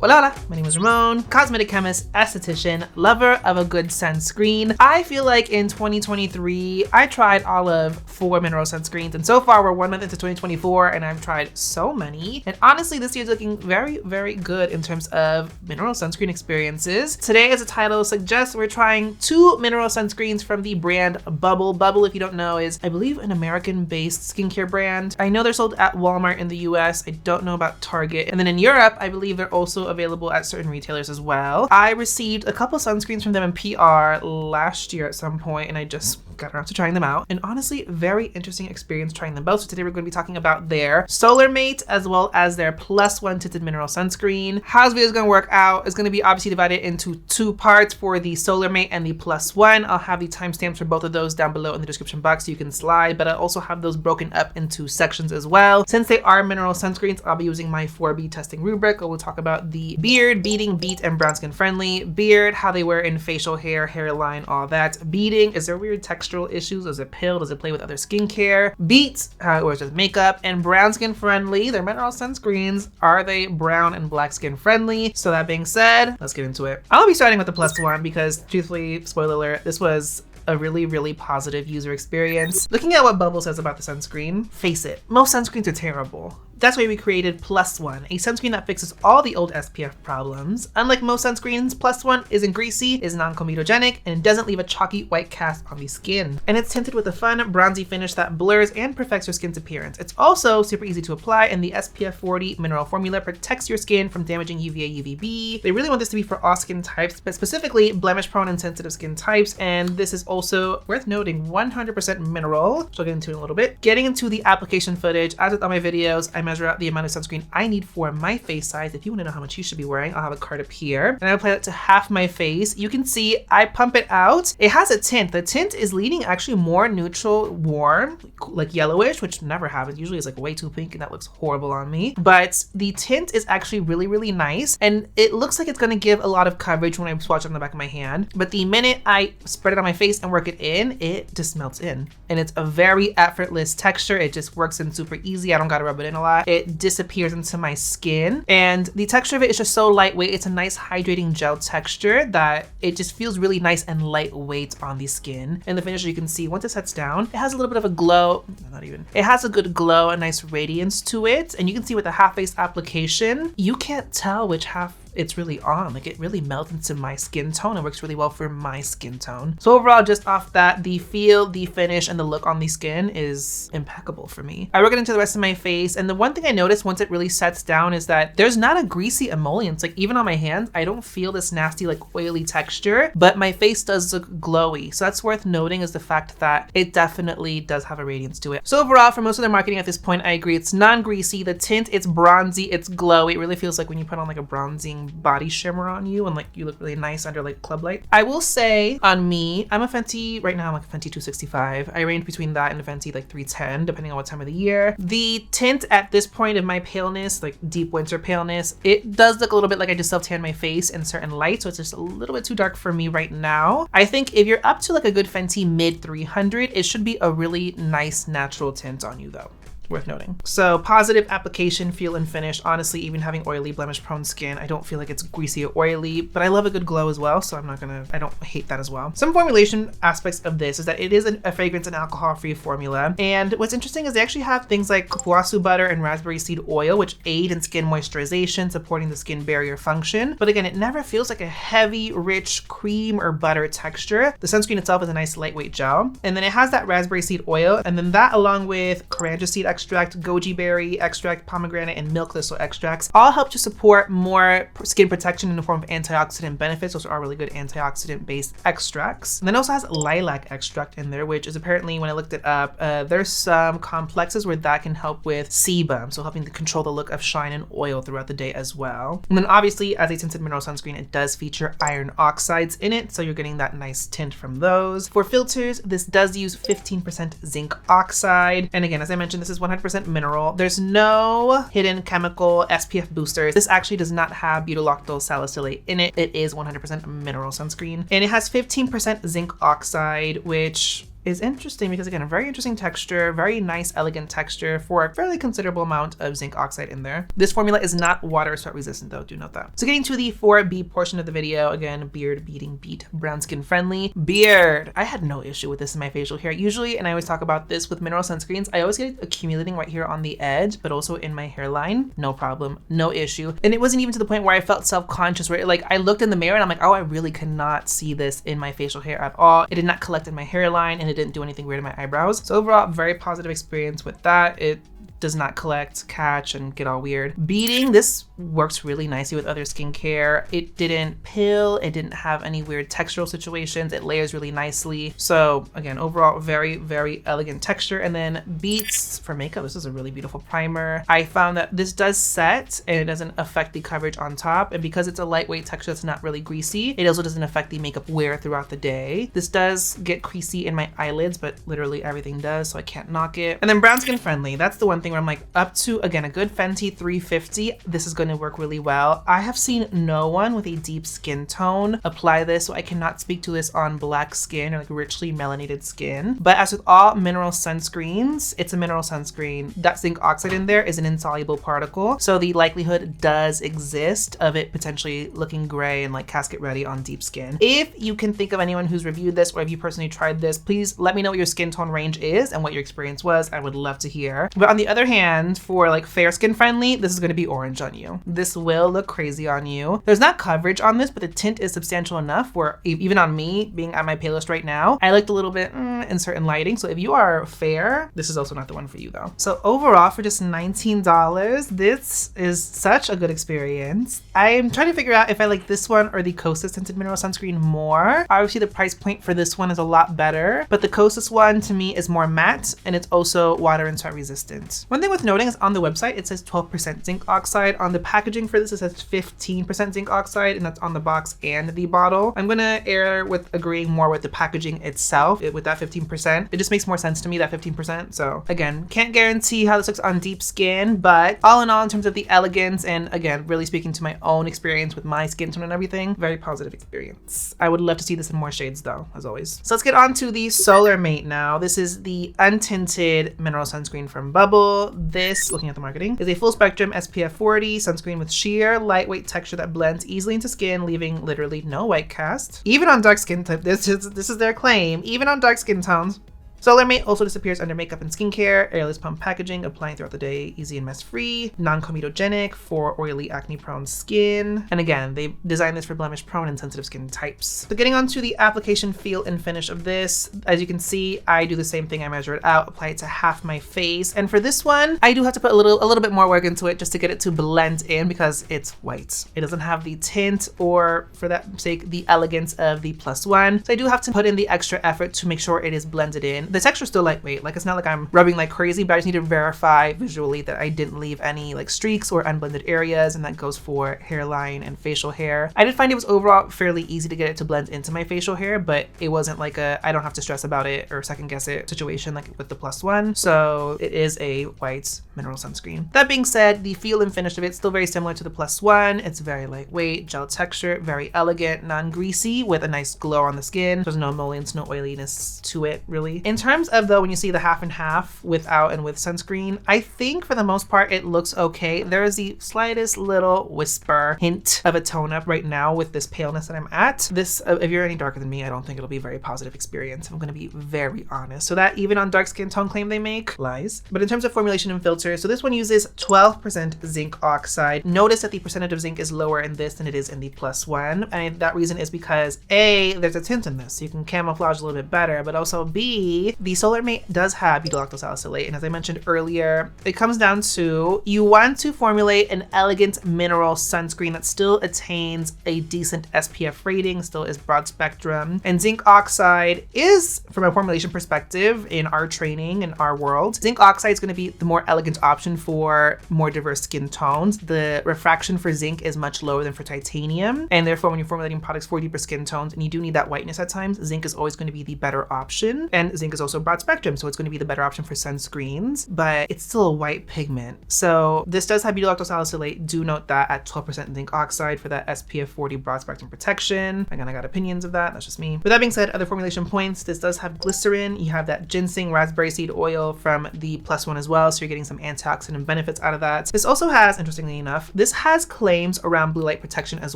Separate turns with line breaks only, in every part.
Hola, hola, my name is Ramon, cosmetic chemist, esthetician, lover of a good sunscreen. I feel like in 2023, I tried all of 4 mineral sunscreens, and so far we're 1 month into 2024 and I've tried so many. And honestly, this year's looking very, very good in terms of mineral sunscreen experiences. Today, as the title suggests, we're trying 2 mineral sunscreens from the brand Bubble. Bubble, if you don't know, is, I believe, an American-based skincare brand. I know they're sold at Walmart in the US. I don't know about Target. And then in Europe, I believe they're also available at certain retailers as well. I received a couple sunscreens from them in PR last year at some point, and I just got around to trying them out. And honestly, very interesting experience trying them both. So today we're going to be talking about their Solar Mate as well as their +1 tinted mineral sunscreen. How this video is going to work out is going to be obviously divided into 2 parts for the Solar Mate and the +1. I'll have the timestamps for both of those down below in the description box so you can slide, but I also have those broken up into sections as well. Since they are mineral sunscreens, I'll be using my 4B testing rubric. We'll talk about the beard, beading, beat, and brown skin friendly. Beard, how they wear in facial hair, hairline, all that. Beading, is there weird textural issues? Does it peel? Does it play with other skincare? Beat, how it wears with makeup. And brown skin friendly, they're mineral sunscreens. Are they brown and black skin friendly? So that being said, let's get into it. I'll be starting with the +1 because truthfully, spoiler alert, this was a really, really positive user experience. Looking at what Bubble says about the sunscreen, face it, most sunscreens are terrible. That's why we created +1, a sunscreen that fixes all the old SPF problems. Unlike most sunscreens, +1 isn't greasy, is non-comedogenic, and it doesn't leave a chalky white cast on the skin. And it's tinted with a fun, bronzy finish that blurs and perfects your skin's appearance. It's also super easy to apply, and the SPF 40 mineral formula protects your skin from damaging UVA, UVB. They really want this to be for all skin types, but specifically blemish-prone and sensitive skin types. And this is also worth noting 100% mineral, which I'll get into in a little bit. Getting into the application footage, as with all my videos, I measure out the amount of sunscreen I need for my face size. If you want to know how much you should be wearing, I'll have a card up here. And I apply that to half my face. You can see I pump it out. It has a tint. The tint is leaning actually more neutral, warm, like yellowish, which never happens. Usually it's like way too pink and that looks horrible on me. But the tint is actually really, really nice. And it looks like it's going to give a lot of coverage when I swatch it on the back of my hand. But the minute I spread it on my face and work it in, it just melts in. And it's a very effortless texture. It just works in super easy. I don't got to rub it in a lot. It disappears into my skin, and the texture of it is just so lightweight. It's a nice hydrating gel texture that it just feels really nice and lightweight on the skin. And the finish, you can see once it sets down, it has a little bit of a glow. Not even. It has a good glow, a nice radiance to it. And you can see with the half face application, you can't tell which half it's really on. Like, it really melts into my skin tone and works really well for my skin tone. So overall, just off that, the feel, the finish, and the look on the skin is impeccable for me. I work it into the rest of my face, and the one thing I noticed once it really sets down is that there's not a greasy emollient. Like, even on my hands, I don't feel this nasty, like, oily texture, but my face does look glowy. So that's worth noting, is the fact that it definitely does have a radiance to it. So overall, for most of their marketing at this point, I agree. It's non-greasy. The tint, it's bronzy, it's glowy. It really feels like when you put on like a bronzing body shimmer on you and like you look really nice under like club light. I will say on me, I'm a Fenty, right now I'm like a Fenty 265. I range between that and a Fenty like 310 depending on what time of the year. The tint at this point of my paleness, like deep winter paleness, it does look a little bit like I just self-tanned my face in certain light, so it's just a little bit too dark for me right now. I think if you're up to like a good Fenty mid 300, it should be a really nice natural tint on you though. Worth noting. So positive application, feel, and finish. Honestly, even having oily, blemish prone skin, I don't feel like it's greasy or oily, but I love a good glow as well, so I don't hate that as well. Some formulation aspects of this is that it is a fragrance and alcohol-free formula. And what's interesting is they actually have things like guasu butter and raspberry seed oil, which aid in skin moisturization, supporting the skin barrier function. But again, it never feels like a heavy, rich cream or butter texture. The sunscreen itself is a nice lightweight gel. And then it has that raspberry seed oil, and then that along with coriander seed extract, goji berry extract, pomegranate, and milk thistle extracts all help to support more skin protection in the form of antioxidant benefits. Those are really good antioxidant based extracts. And then it also has lilac extract in there, which is apparently, when I looked it up, there's some complexes where that can help with sebum, so helping to control the look of shine and oil throughout the day as well. And then obviously, as a tinted mineral sunscreen, it does feature iron oxides in it, so you're getting that nice tint from those. For filters, this does use 15% zinc oxide. And again, as I mentioned, this is 100% mineral. There's no hidden chemical SPF boosters. This actually does not have butylactol salicylate in it. It is 100% mineral sunscreen. And it has 15% zinc oxide, which is interesting because, again, a very interesting texture, very nice, elegant texture for a fairly considerable amount of zinc oxide in there. This formula is not water sweat resistant though, do note that. So getting to the 4B portion of the video, again, beard beating beat, brown skin friendly. Beard. I had no issue with this in my facial hair. Usually, and I always talk about this with mineral sunscreens, I always get it accumulating right here on the edge, but also in my hairline. No problem, no issue. And it wasn't even to the point where I felt self-conscious, where like I looked in the mirror and I'm like, oh, I really cannot see this in my facial hair at all. It did not collect in my hairline and it didn't do anything weird in my eyebrows. So overall, very positive experience with that. It does not collect, catch, and get all weird. Beading, this works really nicely with other skincare. It didn't pill, it didn't have any weird textural situations, it layers really nicely. So again, overall, very, very elegant texture. And then beats for makeup, this is a really beautiful primer. I found that this does set and it doesn't affect the coverage on top. And because it's a lightweight texture that's not really greasy, it also doesn't affect the makeup wear throughout the day. This does get creasy in my eyelids, but literally everything does, so I can't knock it. And then brown skin friendly, that's the one thing where I'm like, up to, again, a good Fenty 350, this is going to work really well. I have seen no one with a deep skin tone apply this, so I cannot speak to this on black skin or like richly melanated skin. But as with all mineral sunscreens, it's a mineral sunscreen. That zinc oxide in there is an insoluble particle, so the likelihood does exist of it potentially looking gray and like casket ready on deep skin. If you can think of anyone who's reviewed this, or if you personally tried this, please let me know what your skin tone range is and what your experience was. I would love to hear. But on the other hand, for like fair skin friendly, this is going to be orange on you. This will look crazy on you. There's not coverage on this, but the tint is substantial enough where even on me being at my palest right now, I looked a little bit in certain lighting. So if you are fair, this is also not the one for you though. So overall, for just $19, this is such a good experience. I'm trying to figure out if I like this one or the Kosas tinted mineral sunscreen more. Obviously the price point for this one is a lot better, but the Kosas one to me is more matte and it's also water and sweat resistant. One thing with noting is on the website, it says 12% zinc oxide. On the packaging for this, it says 15% zinc oxide, and that's on the box and the bottle. I'm gonna err with agreeing more with the packaging itself with that 15%. It just makes more sense to me, that 15%. So again, can't guarantee how this looks on deep skin, but all in all, in terms of the elegance, and again, really speaking to my own experience with my skin tone and everything, very positive experience. I would love to see this in more shades though, as always. So let's get on to the Solar Mate now. This is the untinted mineral sunscreen from Bubble. This, looking at the marketing, is a full spectrum SPF 40 sunscreen with sheer, lightweight texture that blends easily into skin, leaving literally no white cast. Even on dark skin type, this is their claim, even on dark skin tones. Solar Mate also disappears under makeup and skincare, airless pump packaging, applying throughout the day, easy and mess-free, non-comedogenic for oily, acne-prone skin. And again, they designed this for blemish-prone and sensitive skin types. So getting on to the application, feel, and finish of this, as you can see, I do the same thing. I measure it out, apply it to half my face. And for this one, I do have to put a little bit more work into it just to get it to blend in because it's white. It doesn't have the tint or, for that sake, the elegance of the +1. So I do have to put in the extra effort to make sure it is blended in. The texture is still lightweight, like it's not like I'm rubbing like crazy, but I just need to verify visually that I didn't leave any like streaks or unblended areas, and that goes for hairline and facial hair. I did find it was overall fairly easy to get it to blend into my facial hair, but it wasn't like I don't have to stress about it or second guess it situation like with the +1. So it is a white mineral sunscreen. That being said, the feel and finish of it is still very similar to the +1. It's very lightweight, gel texture, very elegant, non-greasy with a nice glow on the skin. There's no emollients, no oiliness to it really. In terms of though, when you see the half and half without and with sunscreen, I think for the most part it looks okay. There is the slightest little whisper hint of a tone up right now with this paleness that I'm at. This, if you're any darker than me, I don't think it'll be a very positive experience. I'm gonna be very honest. So that even on dark skin tone claim they make, lies. But in terms of formulation and filter, so this one uses 12% zinc oxide. Notice that the percentage of zinc is lower in this than it is in the +1. And that reason is because A, there's a tint in this, so you can camouflage a little bit better, but also B, the Solar Mate does have butyl-lactosalicylate, and as I mentioned earlier, it comes down to you want to formulate an elegant mineral sunscreen that still attains a decent SPF rating, still is broad spectrum, and zinc oxide is, from a formulation perspective in our training in our world, zinc oxide is going to be the more elegant option for more diverse skin tones. The refraction for zinc is much lower than for titanium, and therefore when you're formulating products for deeper skin tones and you do need that whiteness at times, zinc is always going to be the better option, and zinc is is also broad spectrum, so it's going to be the better option for sunscreens, but it's still a white pigment. So this does have butyl salicylate. Do note that at 12% zinc oxide for that SPF 40 broad spectrum protection. Again, I got opinions of that. That's just me. With that being said, other formulation points, this does have glycerin. You have that ginseng raspberry seed oil from the +1 as well, so you're getting some antioxidant benefits out of that. This also has, interestingly enough, this has claims around blue light protection as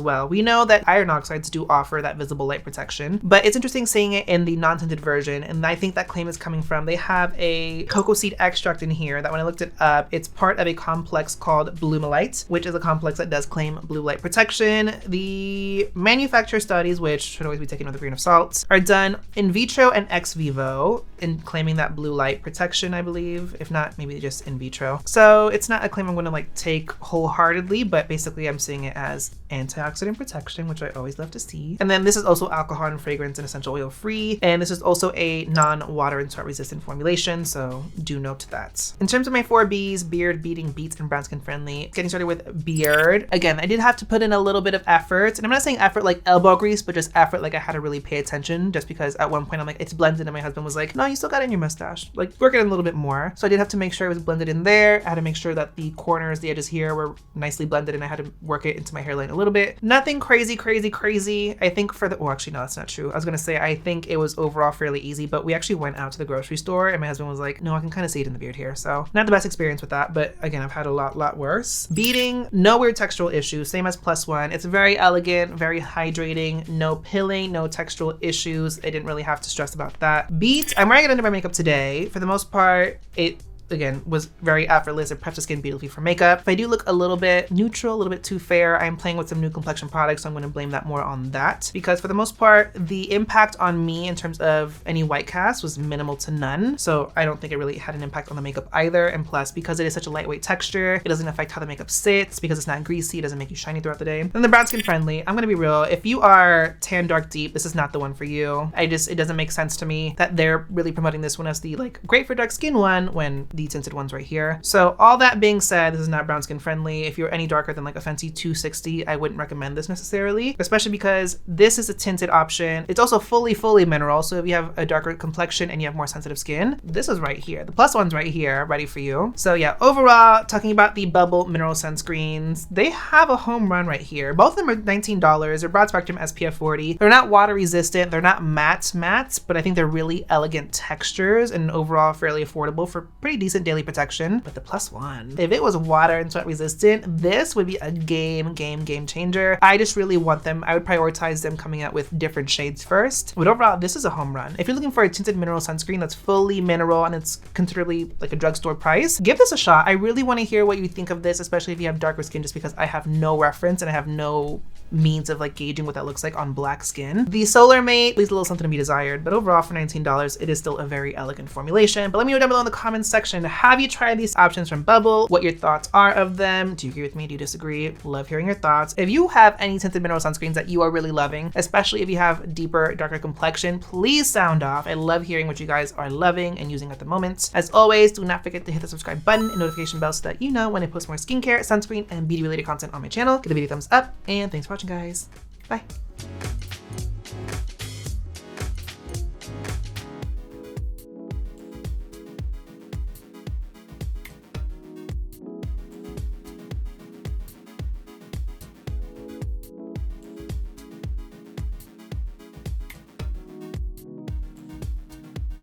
well. We know that iron oxides do offer that visible light protection, but it's interesting seeing it in the non-tinted version, and I think that claim is coming from, they have a cocoa seed extract in here that when I looked it up, it's part of a complex called Blumolite, which is a complex that does claim blue light protection. The manufacturer studies, which should always be taken with a grain of salt, are done in vitro and ex vivo in claiming that blue light protection, I believe. If not, maybe just in vitro. So it's not a claim I'm going to like take wholeheartedly, but basically I'm seeing it as antioxidant protection, which I always love to see. And then this is also alcohol and fragrance and essential oil free. And this is also a non-water and sweat resistant formulation, so do note that. In terms of my 4Bs, beard, beading, beats, and brown skin friendly, getting started with beard. Again, I did have to put in a little bit of effort, and I'm not saying effort like elbow grease, but just effort like I had to really pay attention, just because at one point I'm like, it's blended, and my husband was like, no, you still got it in your mustache. Like, work it in a little bit more. So I did have to make sure it was blended in there. I had to make sure that the corners, the edges here were nicely blended, and I had to work it into my hairline a little bit. Nothing crazy. I think for the, oh, actually, no, that's not true. I was gonna say, I think it was overall fairly easy, but we actually went out to the grocery store, and my husband was like, no, I can kind of see it in the beard here. So not the best experience with that, but again, I've had a lot worse. Beading, no weird textural issues, same as +1. It's very elegant, very hydrating, no pilling, no textural issues. I didn't really have to stress about that. Beat, I'm wearing it under my makeup today. For the most part, it again was very effortless. It preps the skin beautifully for makeup. If I do look a little bit neutral, a little bit too fair, I'm playing with some new complexion products, so I'm going to blame that more on that, because for the most part the impact on me in terms of any white cast was minimal to none, so I don't think it really had an impact on the makeup either. And plus, because it is such a lightweight texture, it doesn't affect how the makeup sits. Because it's not greasy, it doesn't make you shiny throughout the day. Then the brown skin friendly, I'm gonna be real, if you are tan dark deep, this is not the one for you. It doesn't make sense to me that they're really promoting this one as the like great for dark skin one when the tinted ones right here. So all that being said, this is not brown skin friendly. If you're any darker than like a fancy 260, I wouldn't recommend this necessarily, especially because this is a tinted option. It's also fully mineral, so if you have a darker complexion and you have more sensitive skin, this is right here. The +1's right here, ready for you. So yeah, overall, talking about the bubble mineral sunscreens, they have a home run right here. Both of them are $19. They're broad spectrum SPF 40. They're not water resistant. They're not matte, but I think they're really elegant textures and overall fairly affordable for pretty decent daily protection. But the +1, if it was water and sweat resistant, this would be a game changer. I just really want them. I would prioritize them coming out with different shades first. But overall, this is a home run. If you're looking for a tinted mineral sunscreen that's fully mineral and it's considerably like a drugstore price, give this a shot. I really want to hear what you think of this, especially if you have darker skin, just because I have no reference and I have no means of like gauging what that looks like on black skin. The Solar Mate leaves a little something to be desired, but overall for $19, it is still a very elegant formulation. But let me know down below in the comments section, have you tried these options from Bubble? What your thoughts are of them? Do you agree with me? Do you disagree? Love hearing your thoughts. If you have any tinted mineral sunscreens that you are really loving, especially if you have deeper, darker complexion, please sound off. I love hearing what you guys are loving and using at the moment. As always, do not forget to hit the subscribe button and notification bell so that you know when I post more skincare, sunscreen, and beauty related content on my channel. Give the video a thumbs up, and thanks for watching, guys. Bye.